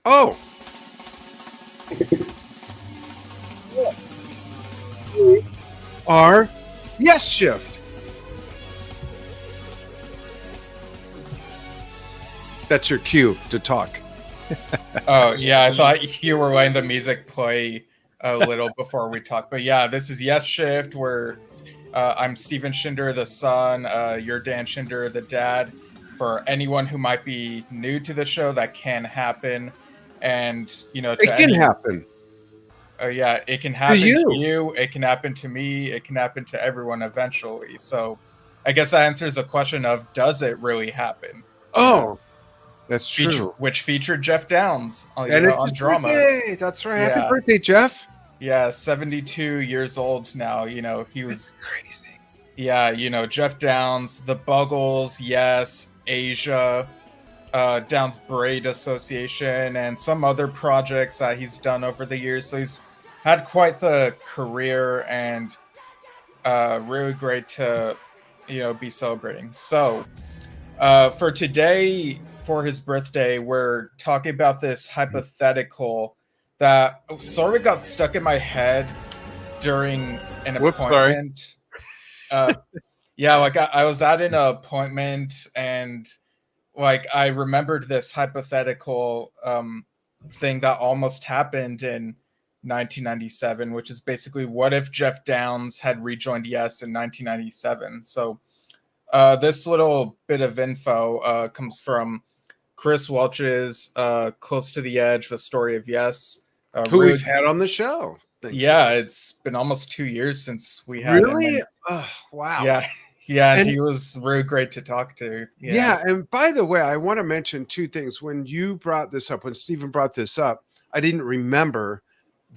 Oh. Our Yesshift. That's your cue to talk. Oh, yeah, I thought you were letting the music play a little before we talk. But yeah, this is Yesshift, where I'm Steven Schinder, the son. You're Dan Schinder, the dad. For anyone who might be new to the show, that can happen. And, to It can happen. Yeah, it can To happen to you. you. It can happen to me. It can happen to everyone eventually. So I guess that answers the question of, does it really happen? Oh, that's true. Which featured Geoff Downes And it's on his Drama. birthday. That's right. Yeah. Happy birthday, Geoff. Yeah, 72 years old now. He was crazy. Yeah, Geoff Downes, the Buggles, yes, Asia, Downes Braid Association, and some other projects that he's done over the years. So he's had quite the career, and really great to be celebrating. So for today, for his birthday, we're talking about this hypothetical that sort of got stuck in my head during an appointment. Yeah, like I was at an appointment, and like I remembered this hypothetical thing that almost happened in 1997, which is basically, what if Geoff Downes had rejoined Yes in 1997? So this little bit of info comes from Chris Welch's Close to the Edge, The Story of Yes. Who we've had on the show. Yeah, it's been almost 2 years since we had him. Really? Oh, wow. Yeah, and he was really great to talk to. Yeah, and by the way, I want to mention two things. When you brought this up, when Stephen brought this up, I didn't remember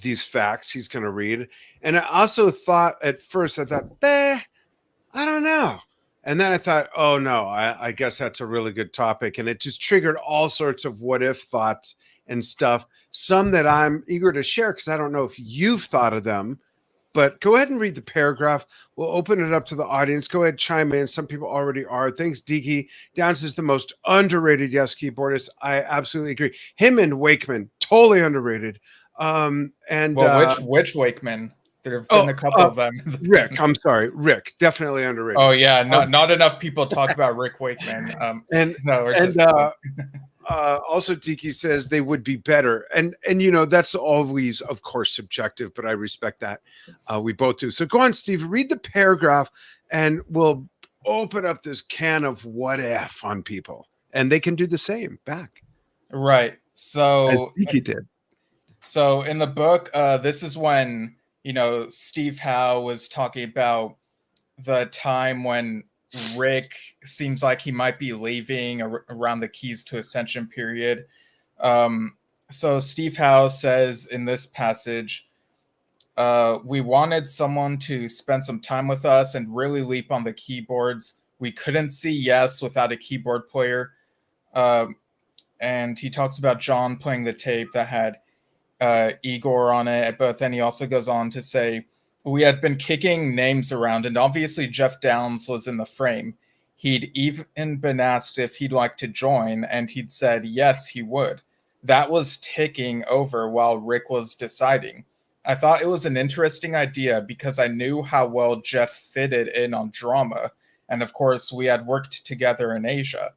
these facts he's going to read. And I also thought at first, I thought, I don't know. And then I thought, oh, no, I guess that's a really good topic. And it just triggered all sorts of what if thoughts and stuff, some that I'm eager to share because I don't know if you've thought of them. But go ahead and read the paragraph. We'll open it up to the audience. Go ahead, chime in. Some people already are. Thanks, Deaky. Downes is the most underrated Yes keyboardist. I absolutely agree. Him and Wakeman, totally underrated. Which Wakeman? There have been a couple of them. Rick, I'm sorry. Rick, definitely underrated. Oh, yeah. Not enough people talk about Rick Wakeman. Also, Tiki says they would be better. And that's always, of course, subjective, but I respect that. We both do. So go on, Steve, read the paragraph, and we'll open up this can of what if on people. And they can do the same back. Right. So Tiki did. So in the book, this is when Steve Howe was talking about the time when Rick seems like he might be leaving around the Keys to Ascension period. So Steve Howe says in this passage, we wanted someone to spend some time with us and really leap on the keyboards. We couldn't see Yes without a keyboard player. And he talks about John playing the tape that had Igor on it, but then he also goes on to say, we had been kicking names around, and obviously Geoff Downes was in the frame. He'd even been asked if he'd like to join, and he'd said yes, he would. That was ticking over while Rick was deciding. I thought it was an interesting idea because I knew how well Geoff fitted in on Drama, and of course we had worked together in Asia.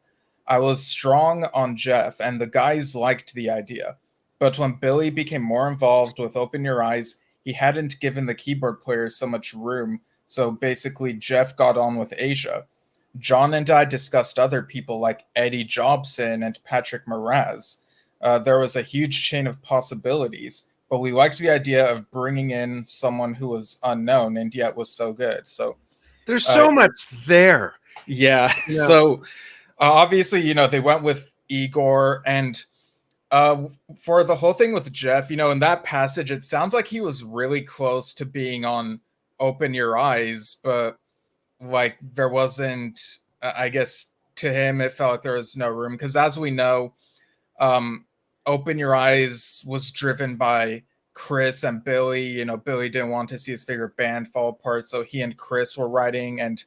I was strong on Geoff, and the guys liked the idea. But when Billy became more involved with Open Your Eyes, he hadn't given the keyboard player so much room, so basically Geoff got on with Asia. John and I discussed other people like Eddie Jobson and Patrick Moraz. There was a huge chain of possibilities, but we liked the idea of bringing in someone who was unknown and yet was so good. So there's so much there. Yeah. So obviously, they went with Igor, and for the whole thing with Geoff, in that passage, it sounds like he was really close to being on Open Your Eyes, but like there wasn't, I guess to him, it felt like there was no room. Because as we know, Open Your Eyes was driven by Chris and Billy. Billy didn't want to see his favorite band fall apart, so he and Chris were writing. And,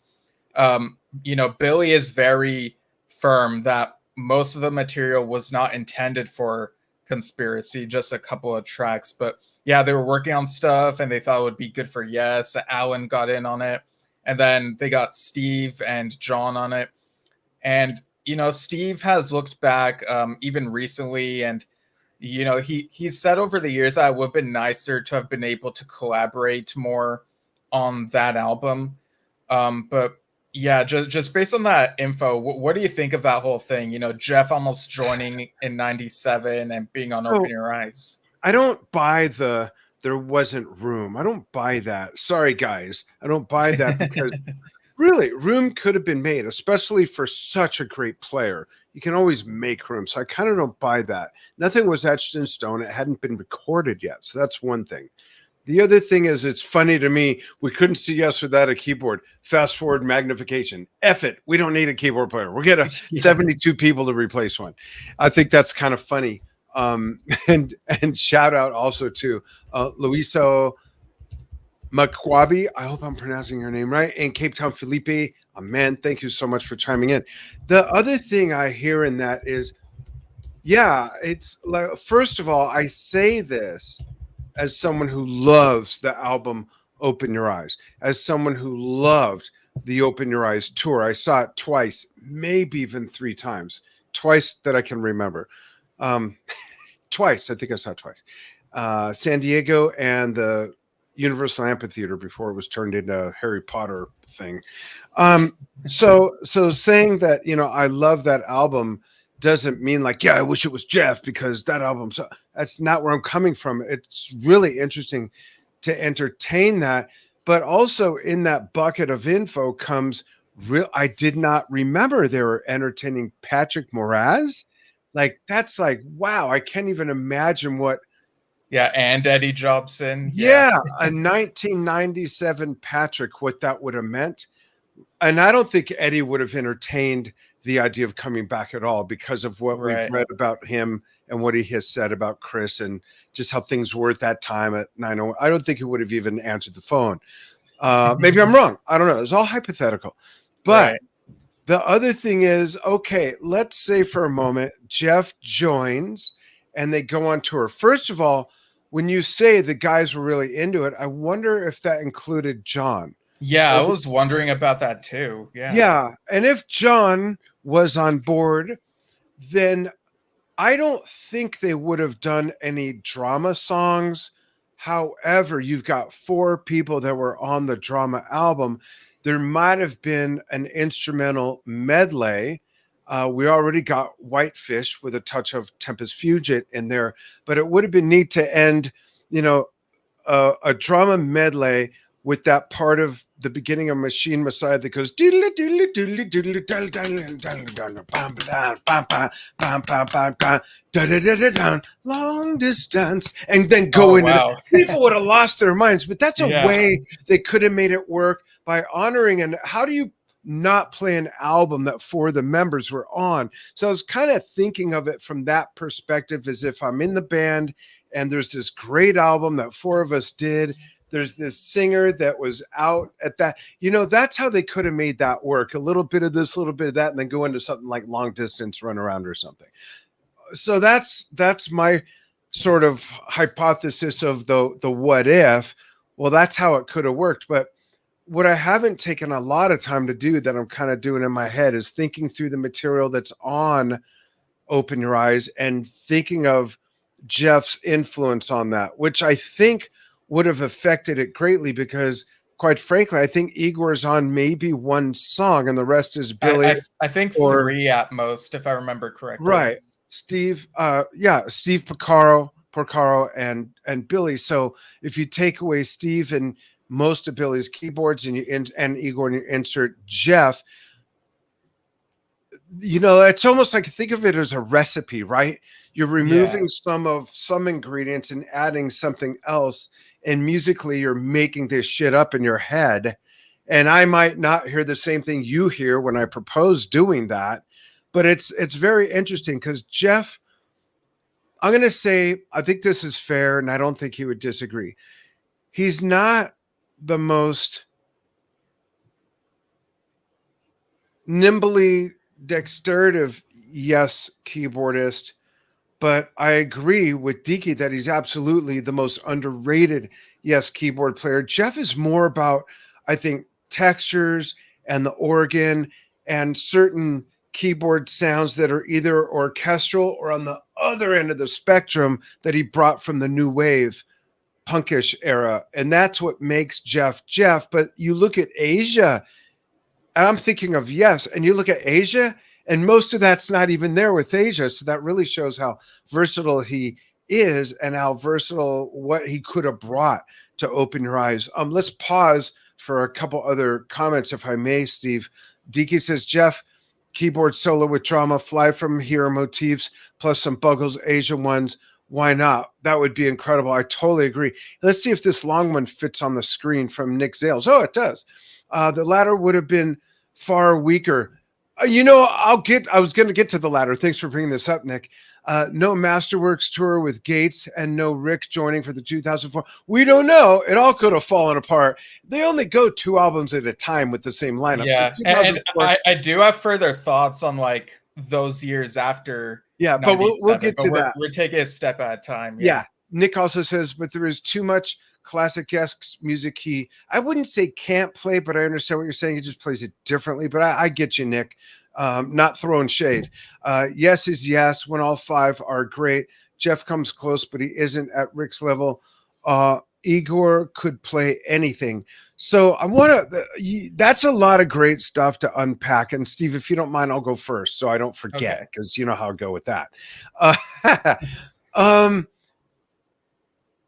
Billy is very firm that most of the material was not intended for conspiracy, just a couple of tracks. But yeah, they were working on stuff and they thought it would be good for Yes. Alan got in on it. And then they got Steve and John on it. And, Steve has looked back even recently, and, he's said over the years that it would have been nicer to have been able to collaborate more on that album. But yeah, just based on that info, what do you think of that whole thing? Geoff almost joining in '97 and being on Open Your Eyes. I don't buy there wasn't room. I don't buy that. Sorry, guys. I don't buy that because really, room could have been made, especially for such a great player. You can always make room. So I kind of don't buy that. Nothing was etched in stone. It hadn't been recorded yet. So that's one thing. The other thing is, it's funny to me, we couldn't see Yes without a keyboard. Fast forward magnification. F it. We don't need a keyboard player. We'll get 72 people to replace one. I think that's kind of funny. And shout out also to Luiso Makwabi. I hope I'm pronouncing your name right. And Cape Town Felipe. Man, thank you so much for chiming in. The other thing I hear in that is, yeah, it's like, first of all, I say this as someone who loves the album Open Your Eyes, as someone who loved the Open Your Eyes tour. I saw it twice, maybe even 3 times, twice that I can remember. Twice, I think I saw it twice. San Diego and the Universal Amphitheater before it was turned into a Harry Potter thing. So saying that, I love that album doesn't mean like, yeah, I wish it was Geoff because that album. So that's not where I'm coming from. It's really interesting to entertain that. But also in that bucket of info comes I did not remember they were entertaining Patrick Moraz. Like, that's like, wow, I can't even imagine what. Yeah, and Eddie Jobson. Yeah, a 1997 Patrick, what that would have meant. And I don't think Eddie would have entertained the idea of coming back at all because of what we've read about him and what he has said about Chris and just how things were at that time at 9:01. I don't think he would have even answered the phone. Maybe I'm wrong. I don't know. It's all hypothetical. But the other thing is, okay, let's say for a moment, Geoff joins and they go on tour. First of all, when you say the guys were really into it, I wonder if that included John. Yeah, I was wondering about that too. Yeah. Yeah. And if John was on board, then I don't think they would have done any drama songs. However, you've got 4 people that were on the drama album. There might have been an instrumental medley. We already got Whitefish with a touch of Tempest Fugit in there, but it would have been neat to end, a drama medley with that part of the beginning of Machine Messiah that goes long distance, and then go into people would have lost their minds. But that's a way they could have made it work by honoring. And how do you not play an album that 4 of the members were on? So I was kind of thinking of it from that perspective, as if I'm in the band and there's this great album that 4 of us did. There's this singer that was out at that, that's how they could have made that work. A little bit of this, a little bit of that, and then go into something like Long Distance Run Around or something. So that's my sort of hypothesis of the what if. Well, that's how it could have worked. But what I haven't taken a lot of time to do, that I'm kind of doing in my head, is thinking through the material that's on Open Your Eyes and thinking of Geoff's influence on that, which I think would have affected it greatly, because quite frankly, I think Igor's on maybe 1 song and the rest is Billy. I think 3 at most, if I remember correctly. Right. Steve, Steve Porcaro and Billy. So if you take away Steve and most of Billy's keyboards and Igor, and you insert Geoff, it's almost like, think of it as a recipe, right? You're removing some ingredients and adding something else, and musically you're making this shit up in your head. And I might not hear the same thing you hear when I propose doing that, but it's very interesting because Geoff, I'm going to say, I think this is fair, and I don't think he would disagree. He's not the most nimbly dexterous keyboardist but I agree with Deke that he's absolutely the most underrated keyboard player. Geoff is more about, I think, textures and the organ and certain keyboard sounds that are either orchestral or on the other end of the spectrum that he brought from the new wave punkish era. And that's what makes Geoff Geoff. But you look at Asia, and I'm thinking of Yes, and you look at Asia, and most of that's not even there with Asia. So that really shows how versatile he is and how versatile what he could have brought to Open Your Eyes. Let's pause for a couple other comments, if I may, Steve. Deke says, Geoff, keyboard solo with drama, Fly From Here motifs, plus some Buggles Asia ones. Why not? That would be incredible. I totally agree. Let's see if this long one fits on the screen from Nick Zales. Oh, it does. The latter would have been far weaker. I was going to get to the latter. Thanks for bringing this up, Nick. No Masterworks tour with Gates and no Rick joining for the 2004. We don't know. It all could have fallen apart. They only go 2 albums at a time with the same lineup. Yeah, So and I do have further thoughts on like those years after. Yeah, but we'll get to that. We're taking a step at a time. Yeah. Nick also says, but there is too much classic music I wouldn't say can't play, but I understand what you're saying. He just plays it differently. But I get you, Nick. Not throwing shade. Yes is yes when all 5 are great. Geoff comes close, but he isn't at Rick's level. Igor could play anything. So I want to, that's a lot of great stuff to unpack. And Steve, if you don't mind, I'll go first so I don't forget, because you know how I go with that.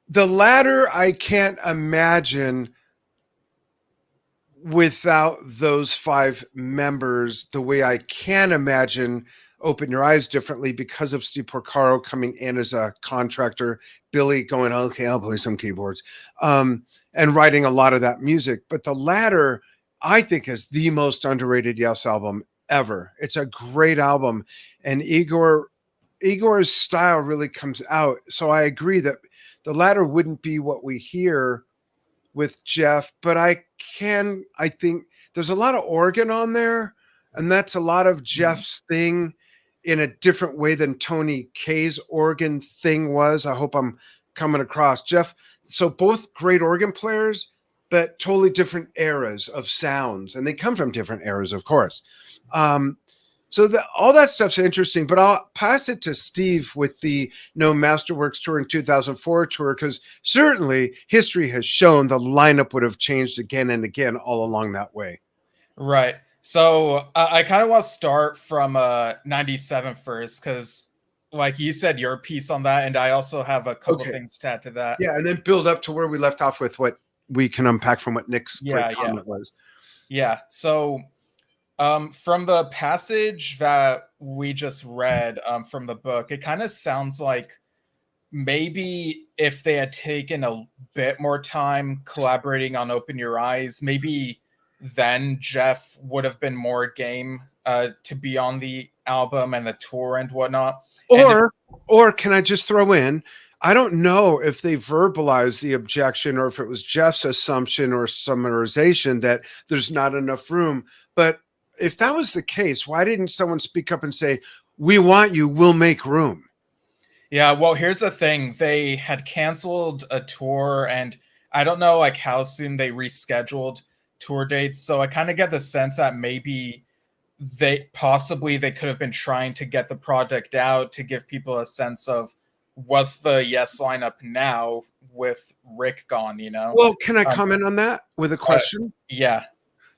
The latter, I can't imagine without those 5 members the way I can imagine Open Your Eyes differently because of Steve Porcaro coming in as a contractor, Billy going, okay, I'll play some keyboards, and writing a lot of that music. But the latter, I think, is the most underrated Yes album ever. It's a great album, and Igor's style really comes out. So I agree that the latter wouldn't be what we hear with Geoff, but I think there's a lot of organ on there, and that's a lot of Jeff's thing in a different way than Tony Kaye's organ thing was. I hope I'm coming across. Geoff, so both great organ players, but totally different eras of sounds, and they come from different eras, of course. So all that stuff's interesting, but I'll pass it to Steve with the No Masterworks tour in 2004 tour, because certainly history has shown the lineup would have changed again and again all along that way. Right. So I kind of want to start from 97 first, because like you said, your piece on that, and I also have a couple things to add to that. Yeah, and then build up to where we left off with what we can unpack from what Nick's great comment was. Yeah, so from the passage that we just read from the book, it kind of sounds like maybe if they had taken a bit more time collaborating on Open Your Eyes, maybe then Geoff would have been more game to be on the album and the tour and whatnot. Or can I just throw in, I don't know if they verbalized the objection or if it was Geoff's assumption or summarization that there's not enough room. But if that was the case, why didn't someone speak up and say, we want you, we'll make room? Yeah, well, here's the thing. They had canceled a tour, and I don't know like how soon they rescheduled tour dates. So I kind of get the sense that maybe they could have been trying to get the project out to give people a sense of what's the Yes lineup now with Rick gone, you know? Well, can I comment on that with a question? Yeah.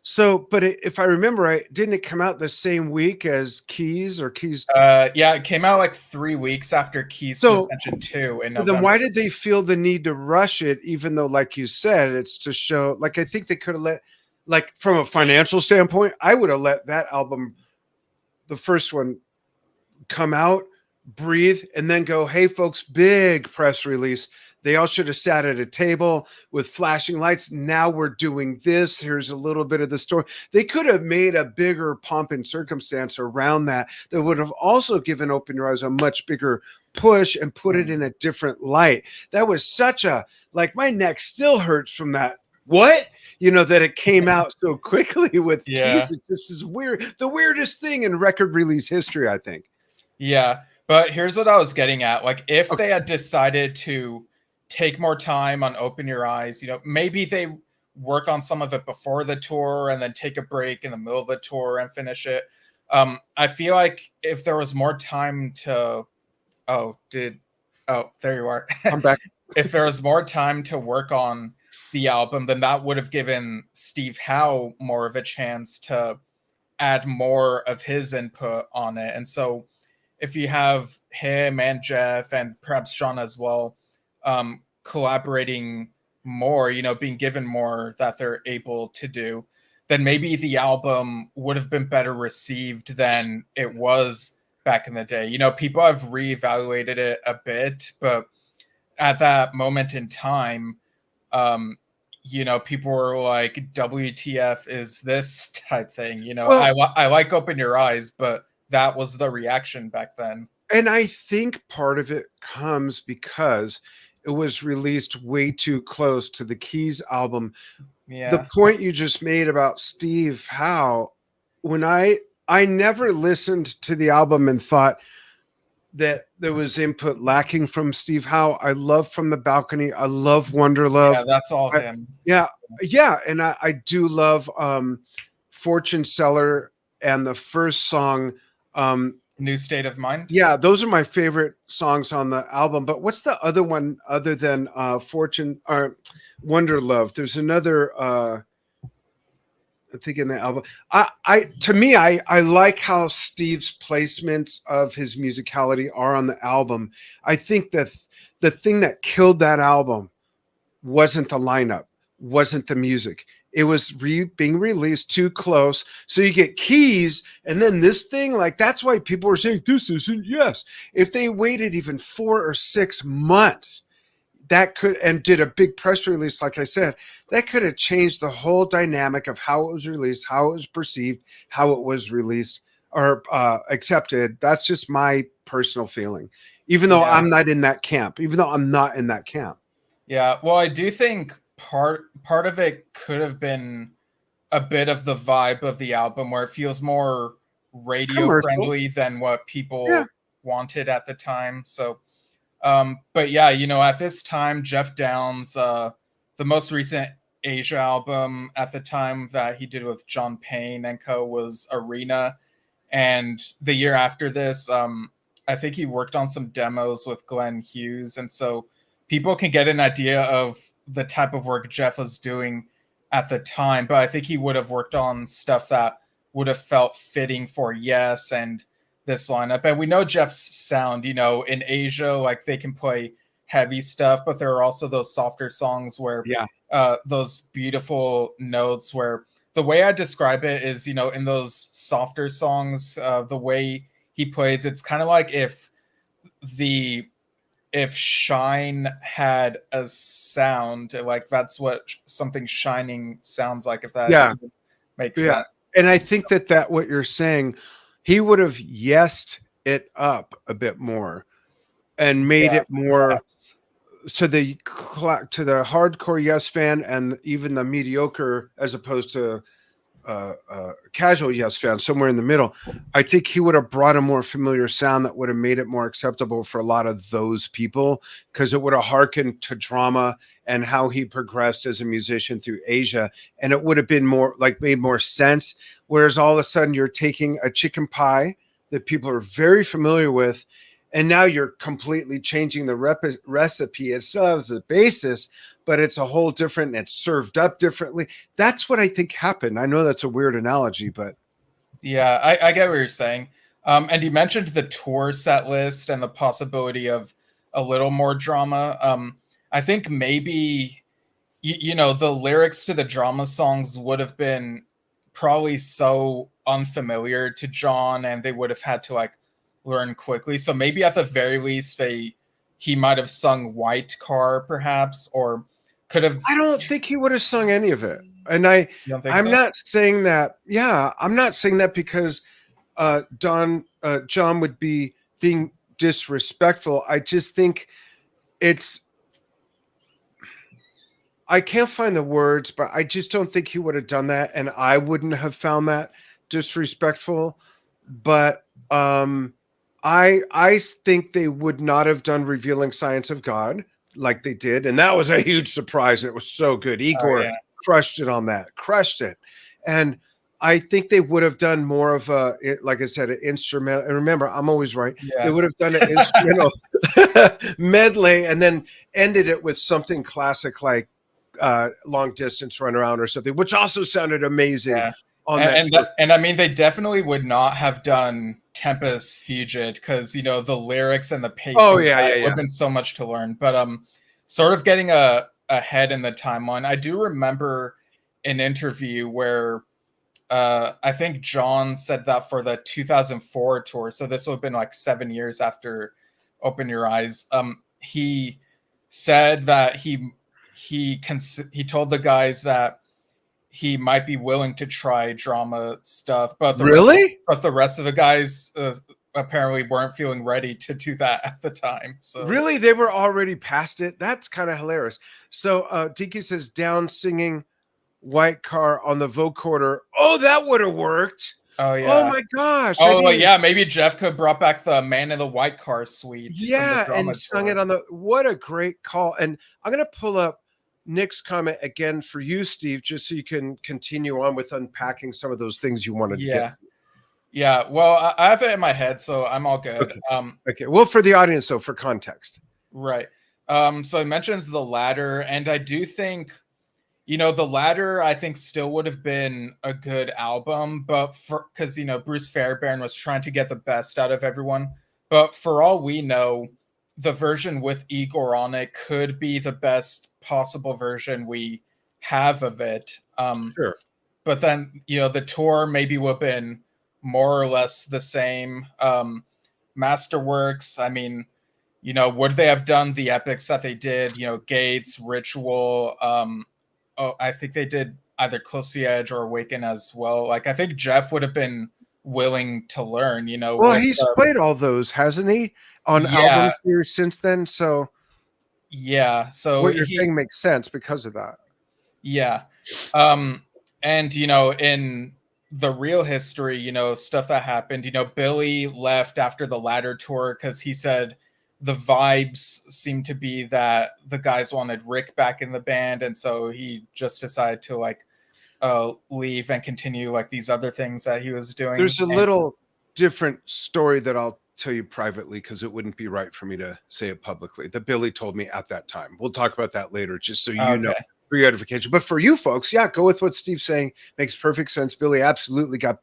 So, but if I remember right, didn't it come out the same week as Keys or Keys? Yeah, it came out like 3 weeks after Keys to Ascension 2 in November. Then why did they feel the need to rush it, even though, like you said, it's to show, like, I think they could have let, like, from a financial standpoint, I would have let that album, the first one, come out, breathe, and then go, hey, folks, big press release. They all should have sat at a table with flashing lights. Now we're doing this. Here's a little bit of the story. They could have made a bigger pomp and circumstance around that would have also given Open Your Eyes a much bigger push and put it in a different light. That was such a, like, my neck still hurts from that. What? You know, that it came out so quickly with Keys. It just is weird. The weirdest thing in record release history, I think. Yeah. But here's what I was getting at. Like, if Okay. they had decided to take more time on Open Your Eyes, maybe they work on some of it before the tour and then take a break in the middle of the tour and finish it. I feel like if there was more time to, oh, there you are. I'm back. If there was more time to work on the album, then that would have given Steve Howe more of a chance to add more of his input on it. And so if you have him and Geoff and perhaps John as well, collaborating more, being given more that they're able to do, then maybe the album would have been better received than it was back in the day. People have reevaluated it a bit, but at that moment in time, um, people were like, "WTF is this?" type thing. Well, I like Open Your Eyes, but that was the reaction back then. and I think part of it comes because it was released way too close to the Keys album. The Yeah, point you just made about Steve Howe, when I never listened to the album and thought that there was input lacking from Steve Howe. I love From the Balcony. I love Wonder yeah, Love. that's all I, him. yeah, yeah, and I do love Fortune Seller and the first song. New State of Mind. Yeah, those are my favorite songs on the album. But what's the other one other than Fortune or Wonder Love? There's another I think in the album. I to me, I like how Steve's placements of his musicality are on the album. I think that the thing that killed that album wasn't the lineup, wasn't the music. It was being released too close. So you get Keys, and then this thing, like that's why people were saying this isn't yes. If they waited even 4 or 6 months, that could and did a big press release, like I said, that could have changed the whole dynamic of how it was released, how it was perceived, how it was released or accepted. That's just my personal feeling, even though Yeah, I'm not in that camp, even though I'm not in that camp. yeah. Well, I do think part of it could have been a bit of the vibe of the album, where it feels more radio Commercial. friendly than what Yeah. people wanted at the time. So, but yeah, at this time, Geoff Downes, the most recent Asia album at the time that he did with John Payne and co was Arena. And the year after this, I think he worked on some demos with Glenn Hughes. And so people can get an idea of the type of work Geoff was doing at the time. But I think he would have worked on stuff that would have felt fitting for Yes and this lineup. And we know Geoff's sound, in Asia, like they can play heavy stuff, but there are also those softer songs where Yeah. those beautiful notes where the way I describe it is, in those softer songs, the way he plays, it's kind of like if Shine had a sound, like that's what something shining sounds like, if that Yeah. makes Yeah. sense. And I think that what you're saying, he would have yesed it up a bit more and made Yeah, it more perhaps. to the hardcore Yes fan and even the mediocre, as opposed to casual Yes fan, somewhere in the middle. I think he would have brought a more familiar sound that would have made it more acceptable for a lot of those people, because it would have hearkened to Drama and how he progressed as a musician through Asia, and it would have been more like made more sense. Whereas all of a sudden you're taking a chicken pie that people are very familiar with, and now you're completely changing the recipe. It still has a basis, but it's a whole different, and it's served up differently. That's what I think happened. I know that's a weird analogy, but Yeah, I get what you're saying. And you mentioned the tour set list and the possibility of a little more drama. I think maybe the lyrics to the drama songs would have been probably so unfamiliar to John, and they would have had to like learn quickly. So maybe at the very least, he might have sung White Car, perhaps, or could have. I don't think he would have sung any of it. And You don't think I'm so? not saying that. Yeah, I'm not saying that because John would be being disrespectful. I just think it's. I can't find the words, but I just don't think he would have done that, and I wouldn't have found that disrespectful. But I think they would not have done Revealing Science of God like they did, and that was a huge surprise, and it was so good. Oh Igor yeah, crushed it on that, crushed it, and I think they would have done more of like I said, an instrumental. And remember, I'm always right. They yeah. would have done an instrumental medley, and then ended it with something classic like Long Distance Run Around or something, which also sounded amazing Yeah. on And that and, tour. that, and I mean, they definitely would not have done Tempest Fugit because the lyrics and the Oh pacing yeah, yeah, would yeah. have been so much to learn. But sort of getting ahead in the timeline, I do remember an interview where I think John said that for the 2004 tour, so this would have been like 7 years after Open Your Eyes. He said that he told the guys that he might be willing to try drama stuff, but Really? the rest of the guys apparently weren't feeling ready to do that at the time. So Really? They were already past it? That's kind of hilarious. So Tiki says down singing White Car on the vocoder. Oh, that would have worked. oh Oh yeah. my gosh. I Oh didn't well, even, yeah, maybe Jeff could brought back the Man in the White Car suite from the yeah, drama and sung tour. it on the, what a great call. And I'm gonna pull up Nick's comment again for you, Steve, just so you can continue on with unpacking some of those things you wanted to get. Yeah. Yeah. Well, I have it in my head, so I'm all good. Okay. Okay. Well, for the audience, though, for context. Right. So it mentions the ladder, and I do think, the ladder, I think, still would have been a good album, but because Bruce Fairbairn was trying to get the best out of everyone. But for all we know, the version with Igor on it could be the best possible version we have of it. Sure. But then the tour maybe would have been more or less the same. Masterworks, I mean, would they have done the epics that they did? Gates, Ritual. I think they did either Close to the Edge or Awaken as well. Like, I think Jeff would have been willing to learn. Well, he's played all those, hasn't he, on Yeah, albums here since then? So yeah. So what you're saying makes sense because of that. yeah. And in the real history, stuff that happened, Billy left after the ladder tour because he said the vibes seemed to be that the guys wanted Rick back in the band, and so he just decided to leave and continue like these other things that he was doing. There's a little different story that I'll tell you privately because it wouldn't be right for me to say it publicly, that Billy told me at that time. We'll talk about that later, just so you know, for your edification. But for you folks, yeah, go with what Steve's saying. Makes perfect sense. Billy absolutely got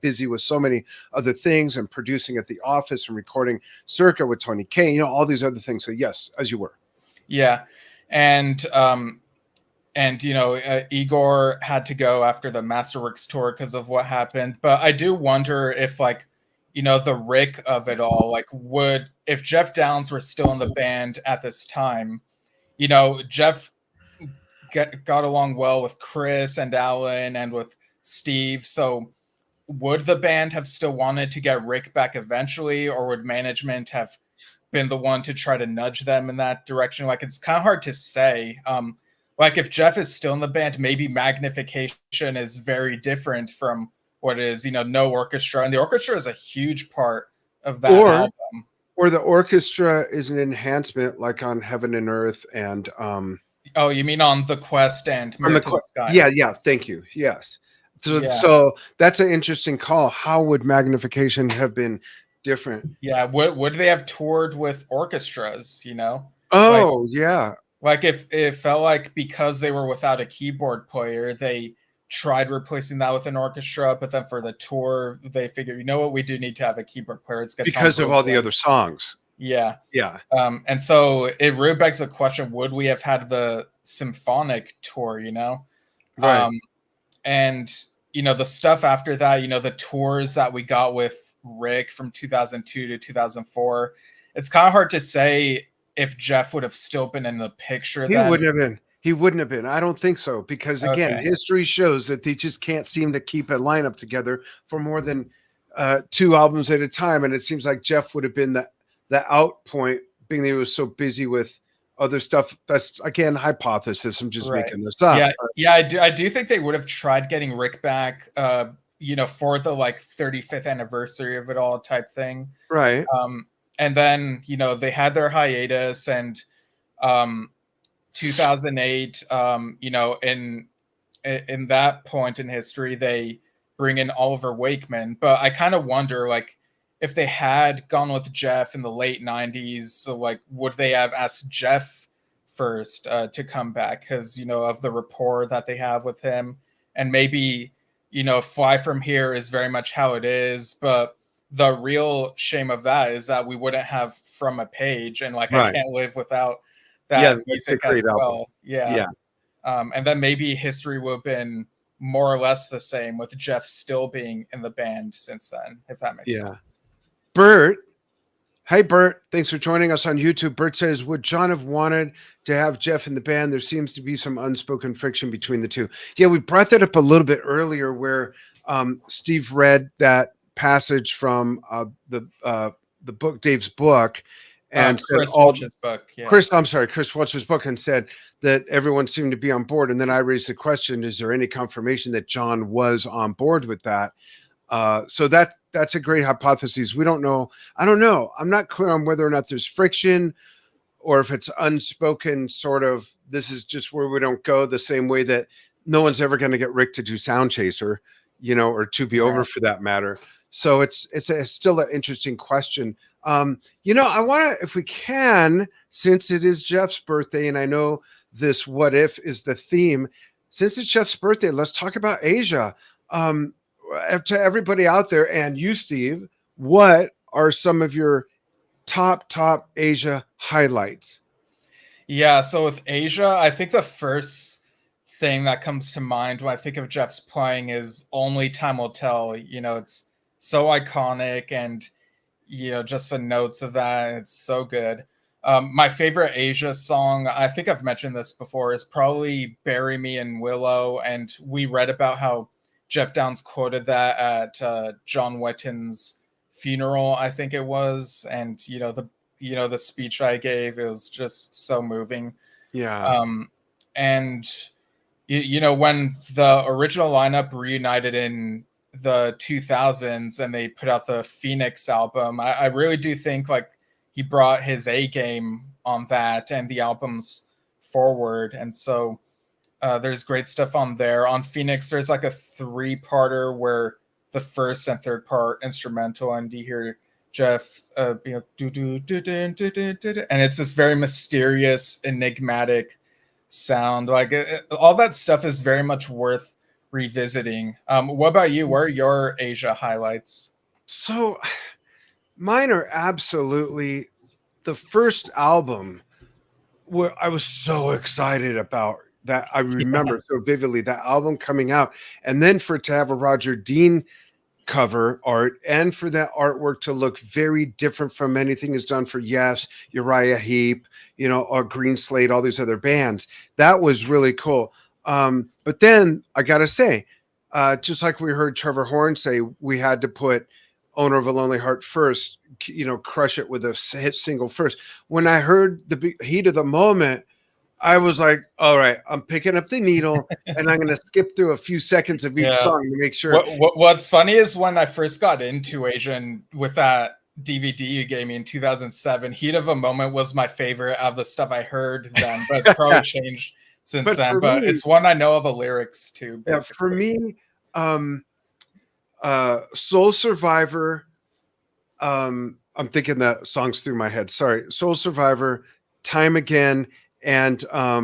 busy with so many other things and producing at the office and recording Circa with Tony Kane, all these other things. So yes, as you were. Yeah. And Igor had to go after the Masterworks tour because of what happened. But I do wonder if the Rick of it all, if Geoff Downes were still in the band at this time, Jeff got along well with Chris and Alan and with Steve. So would the band have still wanted to get Rick back eventually, or would management have been the one to try to nudge them in that direction? It's kind of hard to say. If Jeff is still in the band, maybe Magnification is very different from what is, no orchestra. And the orchestra is a huge part of that album. Or the orchestra is an enhancement like on Heaven and Earth and oh, you mean on The Quest and Mirror to the Sky? Yeah, thank you. Yes. So that's an interesting call. How would Magnification have been different? Yeah, would they have toured with orchestras, Oh, yeah. If it felt like because they were without a keyboard player, they tried replacing that with an orchestra, but then for the tour, they figured, we do need to have a keyboard player. It's because of all the other songs. Yeah. Yeah. And so it really begs the question, would we have had the symphonic tour, Right. And, the stuff after that, the tours that we got with Rick from 2002 to 2004, it's kind of hard to say if Jeff would have still been in the picture. He wouldn't have been. He wouldn't have been. I don't think so. Because again, history shows that they just can't seem to keep a lineup together for more than 2 albums at a time. And it seems like Jeff would have been the out point, being that he was so busy with other stuff. That's, again, hypothesis. I'm just making this up. Yeah, I do think they would have tried getting Rick back, for the like 35th anniversary of it all type thing. Right. And then, they had their hiatus, and 2008, in that point in history, they bring in Oliver Wakeman. But I kind of wonder, like, if they had gone with Geoff in the late 90s, so like, would they have asked Geoff first to come back? Because, of the rapport that they have with him. And maybe, Fly From Here is very much how it is. But the real shame of that is that we wouldn't have From a Page. And like, Right. I Can't Live Without Yeah, that that's a music great as album. well. Yeah. And then maybe history would have been more or less the same with Geoff still being in the band since then, if that makes sense. Bert. Hey, Bert. Thanks for joining us on YouTube. Bert says, would John have wanted to have Geoff in the band? There seems to be some unspoken friction between the two. Yeah, we brought that up a little bit earlier where Steve read that passage from the book, Dave's book, and Chris Welch's book. Yeah. Chris Welch's book, and said that everyone seemed to be on board. And then I raised the question, is there any confirmation that John was on board with that? So that's a great hypothesis. We don't know. I don't know. I'm not clear on whether or not there's friction or if it's unspoken sort of, this is just where we don't go, the same way that no one's ever going to get Rick to do Sound Chaser, or To Be Over for that matter. So it's still an interesting question. I want to, if we can, since it is Geoff's birthday, and I know this what if is the theme, since it's Geoff's birthday, let's talk about Asia. To everybody out there, and you, Steve, what are some of your top Asia highlights? Yeah, so with Asia, I think the first thing that comes to mind when I think of Geoff's playing is Only Time Will Tell. It's so iconic, and just the notes of that, it's so good. My favorite Asia song, I think I've mentioned this before, is probably Bury Me in Willow, and we read about how Geoff Downes quoted that at John Wetton's funeral, I think it was, and the speech I gave, it was just so moving. Yeah. And when the original lineup reunited in the 2000s and they put out the Phoenix album, I really do think like he brought his A game on that and the albums forward. And so there's great stuff on there. On Phoenix, there's like a 3-parter where the first and third part instrumental, and you hear Geoff and it's this very mysterious, enigmatic sound. Like all that stuff is very much worth revisiting. What about you? What are your Asia highlights? So mine are absolutely the first album where I was so excited about that. I remember so vividly that album coming out, and then for it to have a Roger Dean cover art, and for that artwork to look very different from anything he's done for Yes, Uriah Heep, or Green Slate, all these other bands. That was really cool. But then I gotta say, just like we heard Trevor Horn say, we had to put Owner of a Lonely Heart first, crush it with a hit single first. When I heard the Heat of the Moment, I was like, all right, I'm picking up the needle and I'm going to skip through a few seconds of each song to make sure. What's funny is when I first got into Asian with that DVD you gave me in 2007, Heat of a Moment was my favorite of the stuff I heard then, but it's probably changed since then. But it's one I know all the lyrics to. Yeah, for me, Soul Survivor. I'm thinking that songs through my head. Sorry, Soul Survivor, Time Again. And I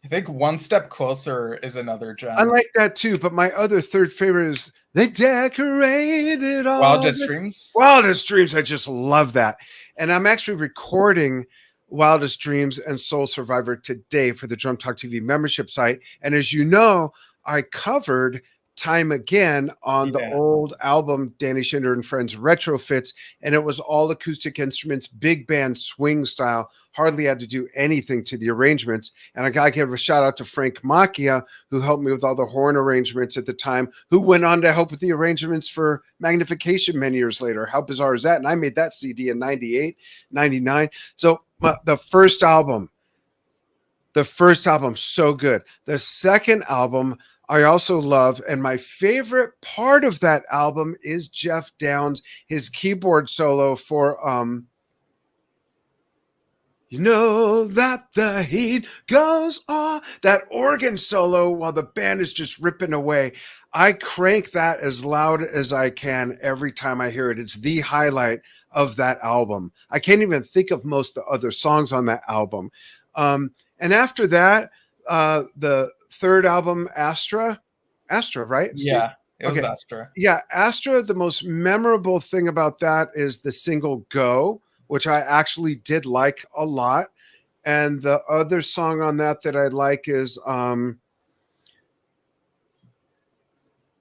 think One Step Closer is another gem. I like that too, but my other third favorite is They Decorated All Wildest Dreams. Wildest Dreams. I just love that. And I'm actually recording Wildest Dreams and Soul Survivor today for the Drum Talk TV membership site. And as you know, I covered Time Again on the old album Danny Schinder and Friends Retrofits, and it was all acoustic instruments, big band swing style, hardly had to do anything to the arrangements. And I gotta give a shout out to Frank Macchia, who helped me with all the horn arrangements at the time, who went on to help with the arrangements for Magnification many years later. How bizarre is that? And I made that CD in 98, 99. So the first album, so good. The second album, I also love, and my favorite part of that album is Geoff Downes, his keyboard solo for you know that the heat goes on. That organ solo while the band is just ripping away. I crank that as loud as I can every time I hear it. It's the highlight of that album. I can't even think of most of the other songs on that album. And after that, the third album, Astra, right, Steve? Yeah, it was Okay. Astra. Yeah, Astra, the most memorable thing about that is the single Go, which I actually did like a lot. And the other song on that I like is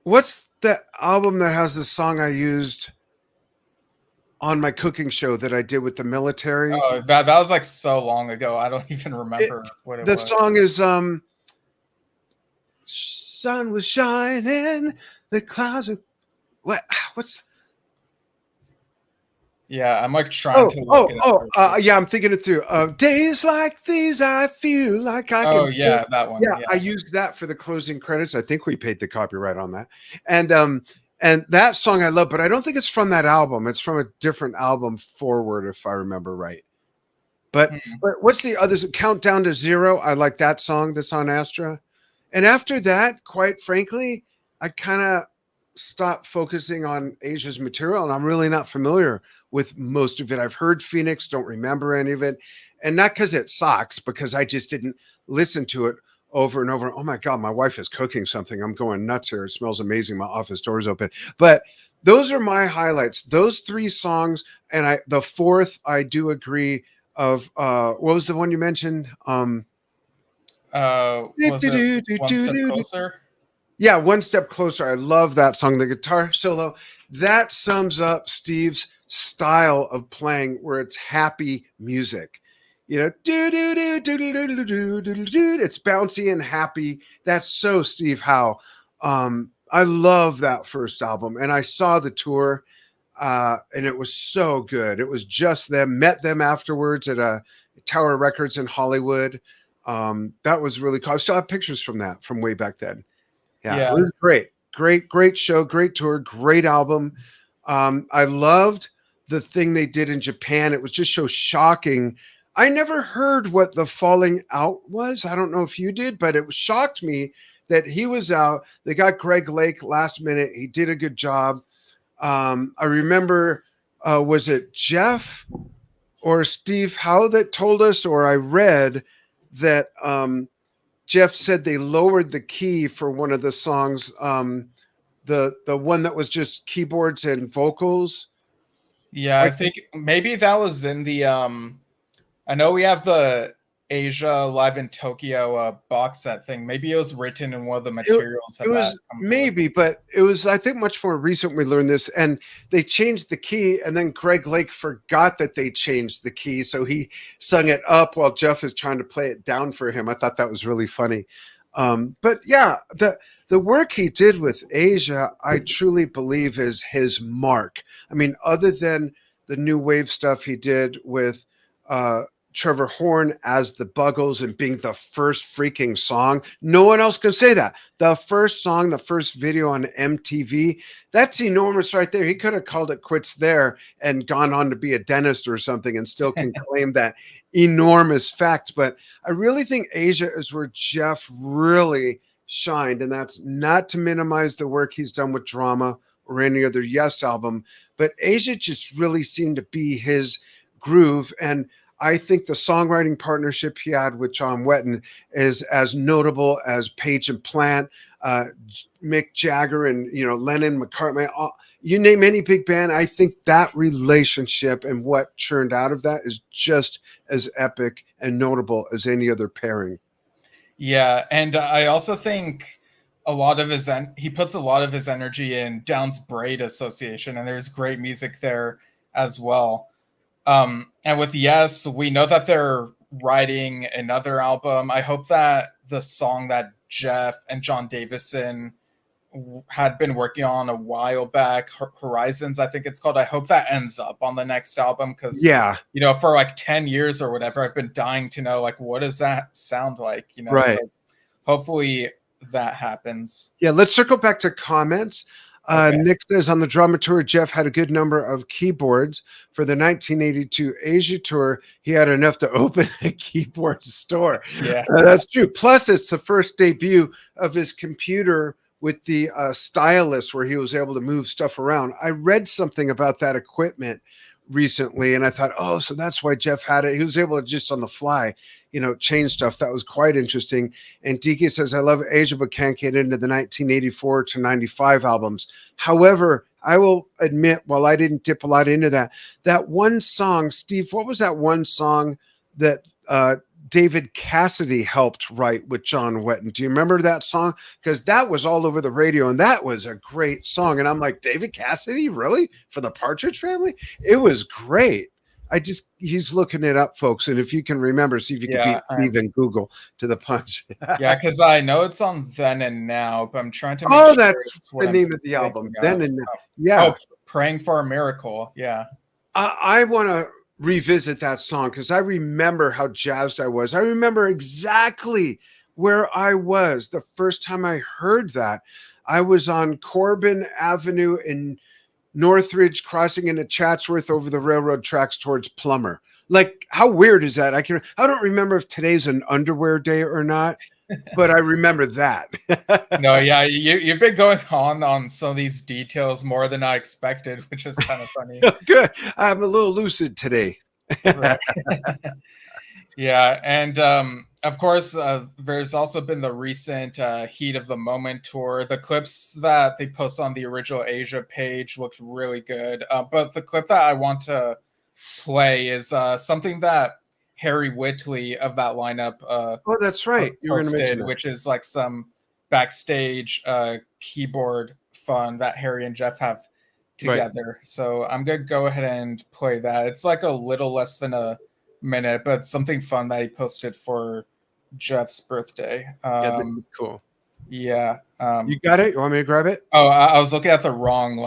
what's the album that has the song I used on my cooking show that I did with the military? Oh, that was like so long ago. I don't even It, remember what it the was. song is sun was shining, the clouds are, what's Yeah, I'm like trying to look it up. yeah, I'm thinking it through. Days like these, I feel like I Oh can. yeah, that one. Yeah, Yeah. I used that for the closing credits. I think we paid the copyright on that, and that song I love, but I don't think it's from that album. It's from a different album, Forward, if I remember right. But what's the others? Countdown to Zero. I like that song that's on Astra. And after that, quite frankly, I kind of stopped focusing on Asia's material, and I'm really not familiar with most of it. I've heard Phoenix, don't remember any of it, and not because it sucks, because I just didn't listen to it over and over. Oh my God, my wife is cooking something. I'm going nuts here. It smells amazing. My office door's open. But those are my highlights. Those three songs, and the fourth, I do agree. Of what was the one you mentioned? Was it One Step Closer? Yeah, One Step Closer. I love that song. The guitar solo, that sums up Steve's style of playing, where it's happy music. You know, do do do do do do do do do. It's bouncy and happy. That's so Steve Howe. I love that first album, and I saw the tour, and it was so good. It was just them. Met them afterwards at a Tower Records in Hollywood. That was really cool. I still have pictures from that from way back then. Yeah, it was great show, great tour, great album. I loved the thing they did in Japan. It was just so shocking. I never heard what the falling out was. I don't know if you did, but it shocked me that he was out. They got Greg Lake last minute. He did a good job. I remember, was it Jeff or Steve Howe that told us, or I read that Jeff said they lowered the key for one of the songs, the one that was just keyboards and vocals. Yeah, I think maybe that was in the I know we have the Asia Live in Tokyo box set thing. Maybe it was written in one of the materials. It was maybe, but it was, I think, much more recent we learned this. And they changed the key, and then Greg Lake forgot that they changed the key. So he sung it up while Jeff is trying to play it down for him. I thought that was really funny. But yeah, the work he did with Asia, I truly believe is his mark. I mean, other than the new wave stuff he did with Trevor Horn as the Buggles and being the first freaking song. No one else can say that. The first song, the first video on MTV, that's enormous right there. He could have called it quits there and gone on to be a dentist or something and still can claim that enormous fact. But I really think Asia is where Geoff really shined. And that's not to minimize the work he's done with Drama or any other Yes album, but Asia just really seemed to be his groove. And I think the songwriting partnership he had with John Wetton is as notable as Page and Plant, Mick Jagger, and Lennon, McCartney. You name any big band, I think that relationship and what churned out of that is just as epic and notable as any other pairing. Yeah, and I also think a lot of he puts a lot of his energy in Downes Braid Association, and there's great music there as well. And with Yes, we know that they're writing another album. I hope that the song that Geoff and John Davison had been working on a while back, Horizons, I think it's called, I hope that ends up on the next album, because for like 10 years or whatever, I've been dying to know, like, what does that sound like? Right. So hopefully that happens. Yeah, let's circle back to comments. Okay. Nick says on the drama tour, Geoff had a good number of keyboards. For the 1982 Asia tour, he had enough to open a keyboard store. Yeah. That's true. Plus, it's the first debut of his computer with the stylus where he was able to move stuff around. I read something about that equipment recently, and I thought, oh, so that's why Geoff had it. He was able to just on the fly, change stuff. That was quite interesting. And DK says, I love Asia, but can't get into the 1984 to 95 albums. However, I will admit, while I didn't dip a lot into that one song, Steve, what was that one song that David Cassidy helped write with John Wetton? Do you remember that song? Because that was all over the radio, and that was a great song. And I'm like, David Cassidy, really? For the Partridge Family? It was great. He's looking it up, folks. And if you can remember, see if you can beat Steve and Google to the punch. Yeah, because I know it's on Then and Now, but I'm trying to make sure that's the name of the album. Then and Now. Yeah. Oh, Praying for a Miracle. Yeah. I want to revisit that song because I remember how jazzed I was. I remember exactly where I was the first time I heard that. I was on Corbin Avenue in Northridge, crossing into Chatsworth over the railroad tracks towards Plummer. Like, how weird is that? I don't remember if today's an underwear day or not, but I remember that. No, yeah, you've been going on some of these details more than I expected, which is kind of funny. Good. I'm a little lucid today. Right. Yeah, and of course, there's also been the recent Heat of the Moment tour. The clips that they post on the original Asia page looked really good. But the clip that I want to play is something that Harry Whitley of that lineup oh, that's right. You were going to mention that. Which is like some backstage keyboard fun that Harry and Geoff have together. Right. So I'm going to go ahead and play that. It's like a little less than a minute, but something fun that he posted for Geoff's birthday. Yeah, this is cool. Yeah. You got it? You want me to grab it? Oh, I was looking at the wrong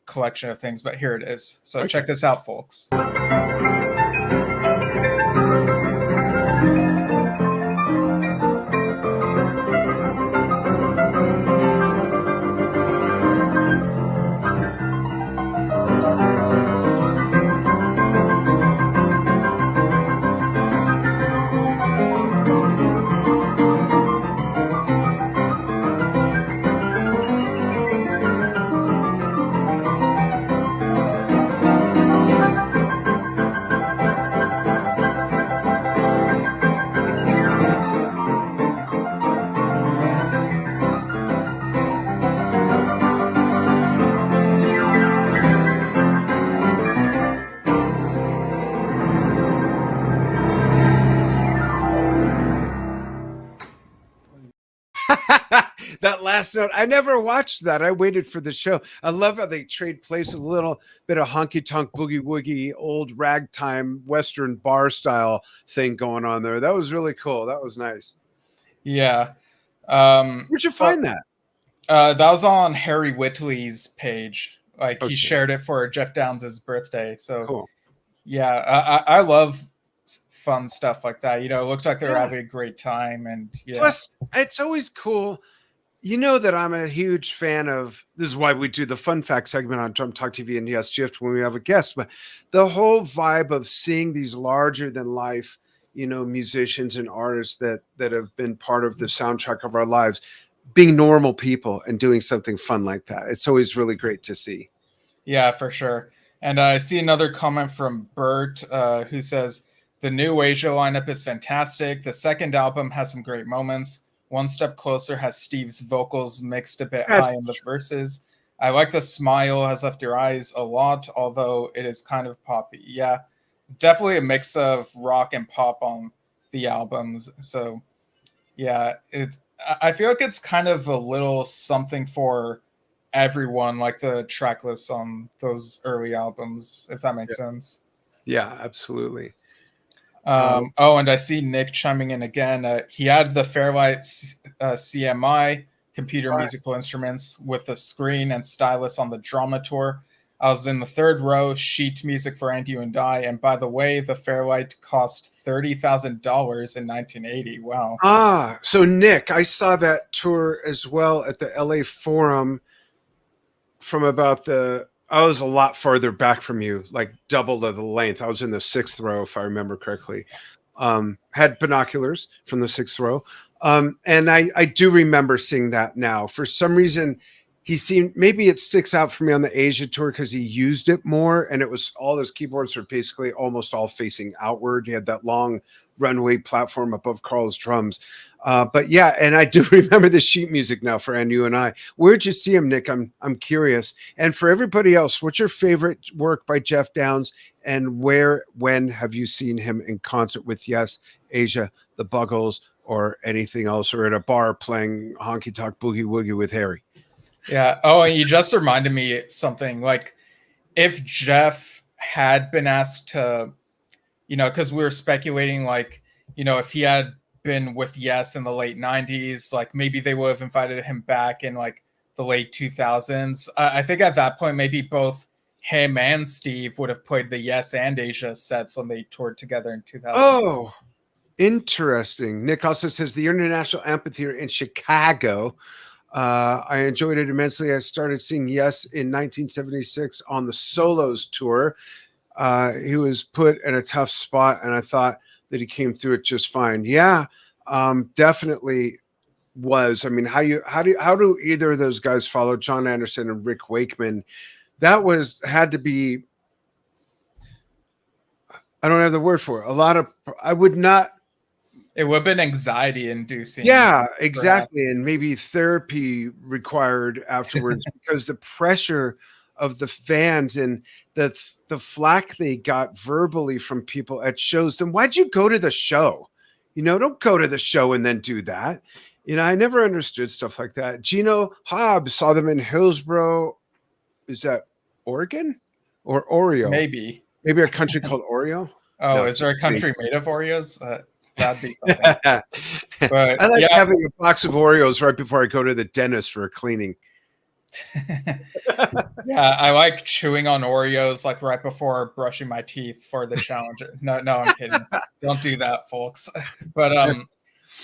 collection of things, but here it is. So check this out, folks. That last note, I never watched that. I waited for the show. I love how they trade places, a little bit of honky tonk boogie woogie, old ragtime Western bar style thing going on there. That was really cool. That was nice. Yeah. Where'd you find that? That was on Harry Whitley's page. He shared it for Geoff Downes' birthday. So cool. Yeah, I love fun stuff like that. It looked like they were having a great time. And plus, it's always cool. You know that I'm a huge fan of, this is why we do the fun fact segment on Drum Talk TV and Yesshift when we have a guest, but the whole vibe of seeing these larger than life, musicians and artists that have been part of the soundtrack of our lives, being normal people and doing something fun like that. It's always really great to see. Yeah, for sure. And I see another comment from Bert who says, the new Asia lineup is fantastic. The second album has some great moments. One Step Closer has Steve's vocals mixed a bit high in the verses. I like the Smile Has Left Your Eyes a lot, although it is kind of poppy. Yeah, definitely a mix of rock and pop on the albums. So, yeah, I feel like it's kind of a little something for everyone, like the track lists on those early albums, if that makes sense. Yeah, absolutely. And I see Nick chiming in again. He had the Fairlight CMI computer musical instruments with the screen and stylus on the drama tour. I was in the third row, sheet music for And You and I. And by the way, the Fairlight cost $30,000 in 1980. Wow. Ah, so Nick, I saw that tour as well at the LA Forum from about I was a lot farther back from you, like double the length. I was in the sixth row, if I remember correctly. Had binoculars from the sixth row. And I do remember seeing that now. For some reason, he seemed, maybe it sticks out for me on the Asia tour because he used it more, and it was all those keyboards were basically almost all facing outward. He had that long runway platform above Carl's drums. But yeah, and I do remember the sheet music now for And You and I. Where'd you see him, Nick? I'm curious. And for everybody else, what's your favorite work by Geoff Downes? And when have you seen him in concert with Yes, Asia, the Buggles, or anything else, or at a bar playing honky tonk boogie woogie with Harry? Yeah. Oh, and you just reminded me something. Like, if Geoff had been asked to, because we were speculating, like, if he had been with Yes in the late 90s, like maybe they would have invited him back in like the late 2000s. I think at that point, maybe both him and Steve would have played the Yes and Asia sets when they toured together in 2000. Oh, interesting. Nick also says the International Amphitheater in Chicago. I enjoyed it immensely. I started seeing Yes in 1976 on the Solos tour. He was put in a tough spot, and I thought that he came through it just fine. Yeah, definitely was. I mean, how do either of those guys follow John Anderson and Rick Wakeman? That had to be. I don't have the word for it. I would not. It would have been anxiety inducing. Yeah, exactly. And maybe therapy required afterwards because the pressure of the fans and the flack they got verbally from people at shows. Then why'd you go to the show? Don't go to the show and then do that. I never understood stuff like that. Gino Hobbs saw them in Hillsboro. Is that Oregon or Oreo? Maybe a country called Oreo. Oh, no, is there a country made of Oreos? That'd be something. But I like having a box of Oreos right before I go to the dentist for a cleaning. Yeah, I like chewing on Oreos like right before brushing my teeth for the challenge. No, I'm kidding. Don't do that, folks. But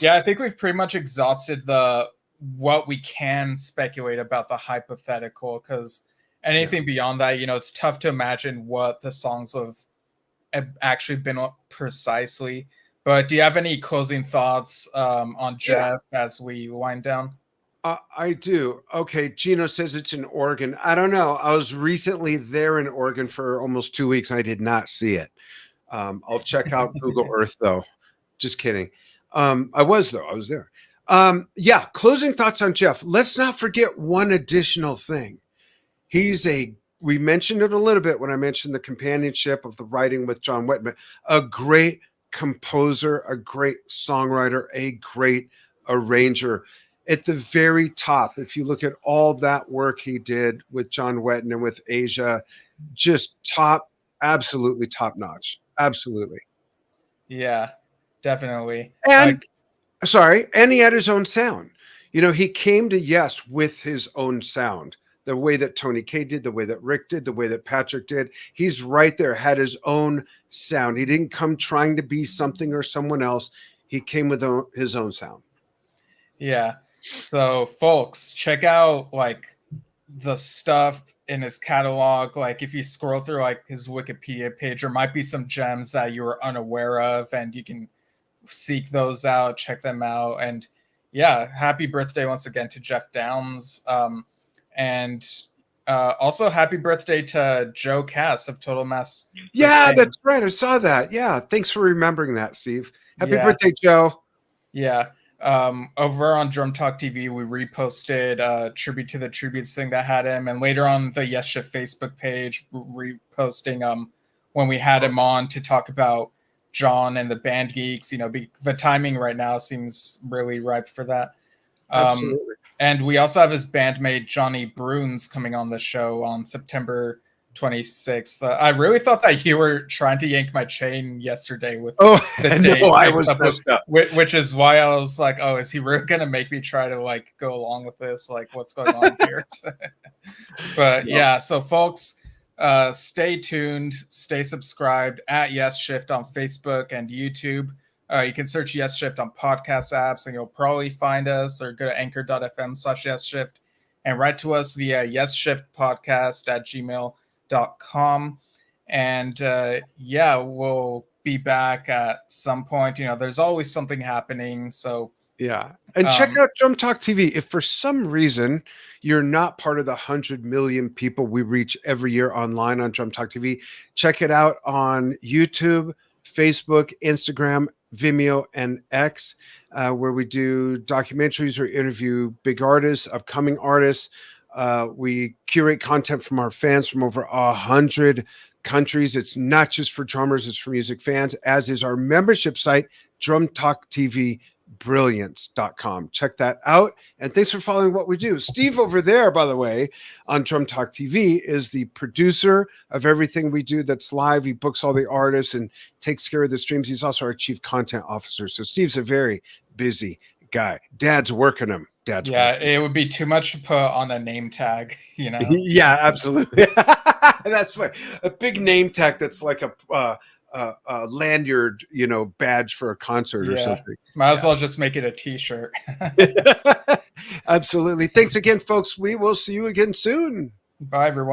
yeah, I think we've pretty much exhausted what we can speculate about the hypothetical, because anything beyond that, it's tough to imagine what the songs would have actually been precisely. But do you have any closing thoughts on Geoff as we wind down? I do. Okay, Gino says it's in Oregon. I don't know. I was recently there in Oregon for almost 2 weeks, and I did not see it. I'll check out Google Earth, though. Just kidding. I was there. Yeah, closing thoughts on Geoff. Let's not forget one additional thing. We mentioned it a little bit when I mentioned the companionship of the writing with John Wetton. A great composer, a great songwriter, a great arranger. At the very top, if you look at all that work he did with John Wetton and with Asia, just absolutely top notch. Absolutely. Yeah, definitely. And and he had his own sound. He came to Yes with his own sound. The way that Tony Kaye did, the way that Rick did, the way that Patrick did. He's right there, had his own sound. He didn't come trying to be something or someone else. He came with his own sound. Yeah. So, folks, check out like the stuff in his catalog. Like, if you scroll through like his Wikipedia page, there might be some gems that you were unaware of, and you can seek those out, check them out. And yeah, happy birthday once again to Geoff Downes. And also happy birthday to Joe Cass of Total Mass. Yeah, that's right. I saw that. Yeah. Thanks for remembering that, Steve. Happy birthday, Joe. Yeah. Over on Drum Talk TV, we reposted a tribute to the tributes thing that had him. And later on the Yesshift Facebook page, reposting when we had him on to talk about John and the Band Geeks. The timing right now seems really ripe for that. Absolutely. And we also have his bandmate Johnny Bruns coming on the show on September 26th. I really thought that you were trying to yank my chain yesterday with the date. No, I was messed up. Which is why I was like, oh, is he really going to make me try to like go along with this? Like, what's going on here? But yeah, so folks, Stay tuned, stay subscribed at Yesshift on Facebook and YouTube. You can search Yesshift on podcast apps and you'll probably find us, or go to anchor.fm/Yesshift and write to us via yesshiftpodcast@gmail.com. And we'll be back at some point. There's always something happening. So yeah. And check out Drum Talk TV. If for some reason you're not part of the 100 million people we reach every year online on Drum Talk TV, check it out on YouTube, Facebook, Instagram, Vimeo, and X, where we do documentaries or interview big artists, upcoming artists. We curate content from our fans from over 100 countries. It's not just for drummers, it's for music fans, as is our membership site, Drum Talk TV Brilliance.com. Check that out. And thanks for following what we do. Steve over there, by the way, on Drum Talk TV is the producer of everything we do that's live. He books all the artists and takes care of the streams. He's also our chief content officer. So Steve's a very busy guy. Dad's working him. It would be too much to put on a name tag, Yeah, absolutely. That's right. A big name tag that's like a lanyard, badge for a concert or something. Might as well just make it a t-shirt. Absolutely. Thanks again, folks. We will see you again soon. Bye, everyone.